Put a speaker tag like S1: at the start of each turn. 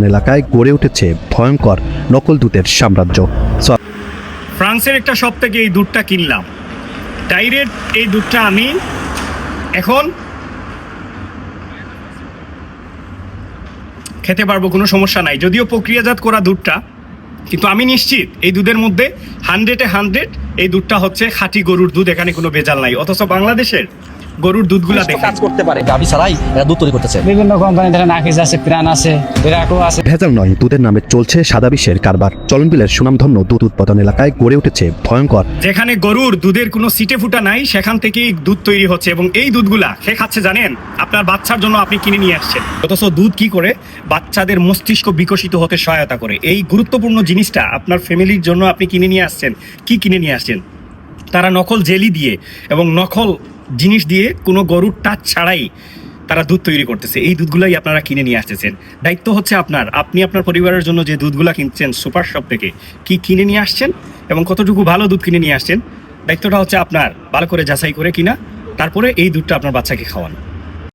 S1: এলাকায় গড়ে উঠেছে ভয়ঙ্কর নকল দুধের সাম্রাজ্য।
S2: ফ্রান্সের একটা শপ থেকে এই দুধটা কিনলাম, ডাইরেক্ট এই দুধটা আমি এখন খেতে পারবো, কোনো সমস্যা নাই। যদিও প্রক্রিয়াজাত করা দুধটা, কিন্তু আমি নিশ্চিত এই দুধের মধ্যে 100 এই দুধটা হচ্ছে খাঁটি গরুর দুধ, এখানে কোনো ভেজাল নাই। অথচ বাংলাদেশের গরুর দুধগুলা দেখে
S3: কাজ করতে পারে, গাভী ছাড়াই এরা দুধ তৈরি করতেছে।
S4: বিভিন্ন কোম্পানি ধরেন আকিজ আছে, প্রাণ আছে, বিরাটও আছে।
S1: ভেজাল নয়, দুধের নামে চলছে সাদা বিশ্বের কারবার। চলনবিলের সুনামধন্য দুধ উৎপাদন এলাকায় গড়ে উঠেছে ভয়ঙ্কর।
S2: যেখানে গরুর দুধের কোনো সিটে ফুটা নাই, সেখান থেকেই দুধ তৈরি হচ্ছে। এবং এই দুধগুলা কে খাচ্ছে জানেন? আপনার বাচ্চার জন্য আপনি কিনে নিয়ে আসছেন। অথচ দুধ কি করে? বাচ্চাদের মস্তিষ্ক বিকশিত হতে সহায়তা করে। এই গুরুত্বপূর্ণ জিনিসটা আপনার ফ্যামিলির জন্য আপনি কিনে নিয়ে আসছেন। কি কিনে নিয়ে আসছেন? তারা নকল জেলি দিয়ে এবং নকল জিনিস দিয়ে, কোনো গরুর টাচ ছাড়াই তারা দুধ তৈরি করতেছে। এই দুধগুলাই আপনারা কিনে নিয়ে আসতেছেন। দায়িত্ব হচ্ছে আপনার। আপনি আপনার পরিবারের জন্য যে দুধগুলা কিনছেন সুপার শপ থেকে, কি কিনে নিয়ে আসছেন এবং কতটুকু ভালো দুধ কিনে নিয়ে আসছেন, দায়িত্বটা হচ্ছে আপনার। ভালো করে যাচাই করে কিনা, তারপরে এই দুধটা আপনার বাচ্চাকে খাওয়ান।